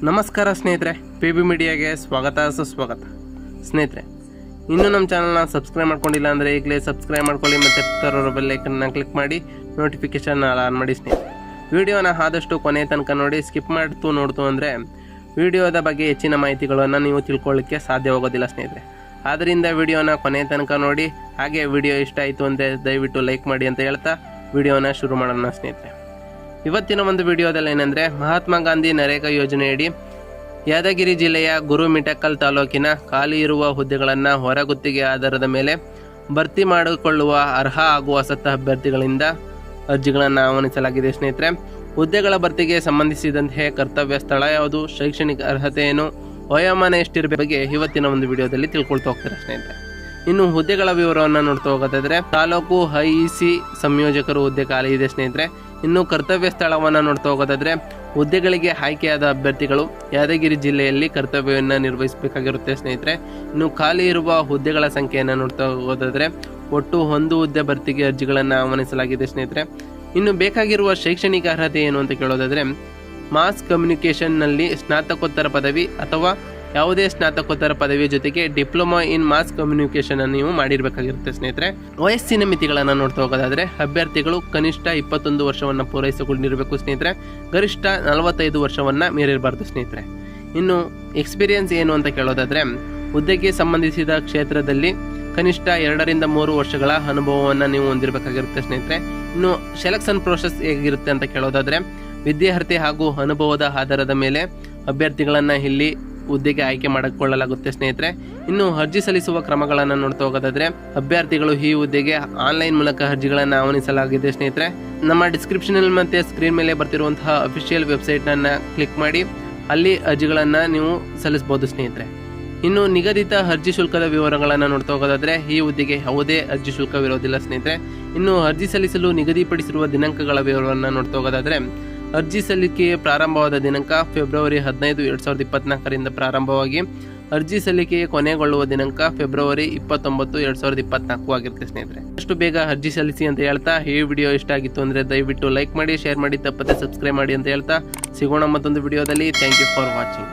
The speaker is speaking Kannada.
ನಮಸ್ಕಾರ ಸ್ನೇಹಿತರೆ, PB ಮೀಡಿಯಾಗೆ ಸ್ವಾಗತ ಸುಸ್ವಾಗತ. ಸ್ನೇಹಿತರೆ, ಇನ್ನೂ ನಮ್ಮ ಚಾನಲ್ನ ಸಬ್ಸ್ಕ್ರೈಬ್ ಮಾಡ್ಕೊಂಡಿಲ್ಲ ಅಂದರೆ ಈಗಲೇ ಸಬ್ಸ್ಕ್ರೈಬ್ ಮಾಡ್ಕೊಳ್ಳಿ ಮತ್ತು ಪಕ್ಕದಲ್ಲಿರೋ ಬೆಲ್ ಐಕನ್ನ ಕ್ಲಿಕ್ ಮಾಡಿ ನೋಟಿಫಿಕೇಷನ್ ಆನ್ ಮಾಡಿ. ಸ್ನೇಹಿತರೆ, ವಿಡಿಯೋನ ಆದಷ್ಟು ಕೊನೆ ತನಕ ನೋಡಿ. ಸ್ಕಿಪ್ ನೋಡ್ತು ಅಂದರೆ ವಿಡಿಯೋದ ಬಗ್ಗೆ ಹೆಚ್ಚಿನ ಮಾಹಿತಿಗಳನ್ನು ನೀವು ತಿಳ್ಕೊಳ್ಳಿಕ್ಕೆ ಸಾಧ್ಯವಾಗೋದಿಲ್ಲ ಸ್ನೇಹಿತರೆ. ಆದ್ದರಿಂದ ವಿಡಿಯೋನ ಕೊನೆ ತನಕ ನೋಡಿ. ಹಾಗೆ ವಿಡಿಯೋ ಇಷ್ಟ ಆಯಿತು ಅಂದರೆ ದಯವಿಟ್ಟು ಲೈಕ್ ಮಾಡಿ ಅಂತ ಹೇಳ್ತಾ ವಿಡಿಯೋನ ಶುರು ಮಾಡೋಣ ಸ್ನೇಹಿತರೆ. ಇವತ್ತಿನ ಒಂದು ವಿಡಿಯೋದಲ್ಲಿ ಏನಂದರೆ, ಮಹಾತ್ಮ ಗಾಂಧಿ ನರೇಗಾ ಯೋಜನೆಯಡಿ ಯಾದಗಿರಿ ಜಿಲ್ಲೆಯ ಗುರುಮಿಠಕಲ್ ತಾಲೂಕಿನ ಖಾಲಿ ಇರುವ ಹುದ್ದೆಗಳನ್ನು ಹೊರಗುತ್ತಿಗೆ ಆಧಾರದ ಮೇಲೆ ಭರ್ತಿ ಮಾಡಿಕೊಳ್ಳುವ ಅರ್ಹ ಹಾಗೂ ಅಸತ್ತ ಅಭ್ಯರ್ಥಿಗಳಿಂದ ಅರ್ಜಿಗಳನ್ನು ಆಹ್ವಾನಿಸಲಾಗಿದೆ ಸ್ನೇಹಿತರೆ. ಹುದ್ದೆಗಳ ಭರ್ತಿಗೆ ಸಂಬಂಧಿಸಿದಂತೆ ಕರ್ತವ್ಯ ಸ್ಥಳ ಯಾವುದು, ಶೈಕ್ಷಣಿಕ ಅರ್ಹತೆ ಏನು, ವಯೋಮಾನ ಎಷ್ಟಿರಬೇಕು ಬಗ್ಗೆ ಇವತ್ತಿನ ಒಂದು ವಿಡಿಯೋದಲ್ಲಿ ತಿಳ್ಕೊಳ್ತಾ ಹೋಗ್ತಾರೆ ಸ್ನೇಹಿತರೆ. ಇನ್ನು ಹುದ್ದೆಗಳ ವಿವರವನ್ನು ನೋಡ್ತಾ ಹೋಗೋದಾದ್ರೆ, ತಾಲೂಕು IEC ಸಂಯೋಜಕರು ಹುದ್ದೆ ಖಾಲಿ ಇದೆ ಸ್ನೇಹಿತರೆ. ಇನ್ನು ಕರ್ತವ್ಯ ಸ್ಥಳವನ್ನು ನೋಡ್ತಾ ಹೋಗೋದಾದ್ರೆ, ಹುದ್ದೆಗಳಿಗೆ ಆಯ್ಕೆಯಾದ ಅಭ್ಯರ್ಥಿಗಳು ಯಾದಗಿರಿ ಜಿಲ್ಲೆಯಲ್ಲಿ ಕರ್ತವ್ಯವನ್ನು ನಿರ್ವಹಿಸಬೇಕಾಗಿರುತ್ತೆ ಸ್ನೇಹಿತರೆ. ಇನ್ನು ಖಾಲಿ ಇರುವ ಹುದ್ದೆಗಳ ಸಂಖ್ಯೆಯನ್ನು ನೋಡ್ತಾ ಹೋಗೋದಾದ್ರೆ, ಒಟ್ಟು 1 ಹುದ್ದೆ ಭರ್ತಿಗೆ ಅರ್ಜಿಗಳನ್ನು ಆಹ್ವಾನಿಸಲಾಗಿದೆ ಸ್ನೇಹಿತರೆ. ಇನ್ನು ಬೇಕಾಗಿರುವ ಶೈಕ್ಷಣಿಕ ಅರ್ಹತೆ ಏನು ಅಂತ ಕೇಳೋದಾದ್ರೆ, ಮಾಸ್ ಕಮ್ಯುನಿಕೇಷನ್ನಲ್ಲಿ ಸ್ನಾತಕೋತ್ತರ ಪದವಿ ಅಥವಾ ಯಾವುದೇ ಸ್ನಾತಕೋತ್ತರ ಪದವಿಯ ಜೊತೆಗೆ ಡಿಪ್ಲೊಮಾ ಇನ್ ಮಾಸ್ ಕಮ್ಯುನಿಕೇಷನ್ ಅನ್ನು ನೀವು ಮಾಡಿರಬೇಕಾಗಿರುತ್ತೆ ಸ್ನೇಹಿತರೆ. ವಯಸ್ಸಿನ ಮಿತಿಗಳನ್ನು ನೋಡ್ತಾ ಹೋಗೋದಾದ್ರೆ, ಅಭ್ಯರ್ಥಿಗಳು ಕನಿಷ್ಠ 21 ವರ್ಷವನ್ನು ಪೂರೈಸಿಕೊಂಡಿರಬೇಕು ಸ್ನೇಹಿತರೆ. ಗರಿಷ್ಠ 45 ವರ್ಷವನ್ನು ಮೀರಿರಬಾರ್ದು ಸ್ನೇಹಿತರೆ. ಇನ್ನು ಎಕ್ಸ್ಪೀರಿಯನ್ಸ್ ಏನು ಅಂತ ಕೇಳೋದಾದ್ರೆ, ಹುದ್ದೆಗೆ ಸಂಬಂಧಿಸಿದ ಕ್ಷೇತ್ರದಲ್ಲಿ ಕನಿಷ್ಠ 2 ರಿಂದ 3 ವರ್ಷಗಳ ಅನುಭವವನ್ನು ನೀವು ಹೊಂದಿರಬೇಕಾಗಿರುತ್ತೆ ಸ್ನೇಹಿತರೆ. ಇನ್ನು ಸೆಲೆಕ್ಷನ್ ಪ್ರೋಸೆಸ್ ಹೇಗಿರುತ್ತೆ ಅಂತ ಕೇಳೋದಾದ್ರೆ, ವಿದ್ಯಾರ್ಥಿ ಹಾಗೂ ಅನುಭವದ ಆಧಾರದ ಮೇಲೆ ಅಭ್ಯರ್ಥಿಗಳನ್ನು ಇಲ್ಲಿ ಹುದ್ದೆಗೆ ಆಯ್ಕೆ ಮಾಡಿಕೊಳ್ಳಲಾಗುತ್ತೆ ಸ್ನೇಹಿತರೆ. ಇನ್ನು ಅರ್ಜಿ ಸಲ್ಲಿಸುವ ಕ್ರಮಗಳನ್ನು ನೋಡ್ತಾ ಹೋಗೋದಾದ್ರೆ, ಅಭ್ಯರ್ಥಿಗಳು ಈ ಹುದ್ದೆಗೆ ಆನ್ಲೈನ್ ಮೂಲಕ ಅರ್ಜಿಗಳನ್ನು ಆಹ್ವಾನಿಸಲಾಗಿದೆ ಸ್ನೇಹಿತರೆ. ನಮ್ಮ ಡಿಸ್ಕ್ರಿಪ್ಷನ್ ಮತ್ತೆ ಸ್ಕ್ರೀನ್ ಮೇಲೆ ಬರ್ತಿರುವಂತಹ ಅಫಿಷಿಯಲ್ ವೆಬ್ಸೈಟ್ನ ಕ್ಲಿಕ್ ಮಾಡಿ ಅಲ್ಲಿ ಅರ್ಜಿಗಳನ್ನು ನೀವು ಸಲ್ಲಿಸಬಹುದು ಸ್ನೇಹಿತರೆ. ಇನ್ನು ನಿಗದಿತ ಅರ್ಜಿ ಶುಲ್ಕದ ವಿವರಗಳನ್ನು ನೋಡ್ತಾ ಹೋಗೋದಾದ್ರೆ, ಈ ಹುದ್ದೆಗೆ ಯಾವುದೇ ಅರ್ಜಿ ಶುಲ್ಕವಿರೋದಿಲ್ಲ ಸ್ನೇಹಿತರೆ. ಇನ್ನು ಅರ್ಜಿ ಸಲ್ಲಿಸಲು ನಿಗದಿಪಡಿಸಿರುವ ದಿನಾಂಕಗಳ ವಿವರವನ್ನು ನೋಡ್ತಾ ಹೋಗೋದಾದ್ರೆ, ಅರ್ಜಿ ಸಲ್ಲಿಕೆಯ ಪ್ರಾರಂಭವಾದ ದಿನಾಂಕ ಫೆಬ್ರವರಿ 15, 2024 ಪ್ರಾರಂಭವಾಗಿ ಅರ್ಜಿ ಸಲ್ಲಿಕೆಗೆ ಕೊನೆಗೊಳ್ಳುವ ದಿನಾಂಕ ಫೆಬ್ರವರಿ 29, 2024 ಆಗಿರುತ್ತೆ ಸ್ನೇಹಿತರೆ. ಅಷ್ಟು ಬೇಗ ಅರ್ಜಿ ಸಲ್ಲಿಸಿ ಅಂತ ಹೇಳ್ತಾ, ಈ ವಿಡಿಯೋ ಇಷ್ಟ ಆಗಿತ್ತು ಅಂದರೆ ದಯವಿಟ್ಟು ಲೈಕ್ ಮಾಡಿ, ಶೇರ್ ಮಾಡಿ, ತಪ್ಪದೆ ಸಬ್ಸ್ಕ್ರೈಬ್ ಮಾಡಿ ಅಂತ ಹೇಳ್ತಾ ಸಿಗೋಣ ಮತ್ತೊಂದು ವಿಡಿಯೋದಲ್ಲಿ. Thank you for watching.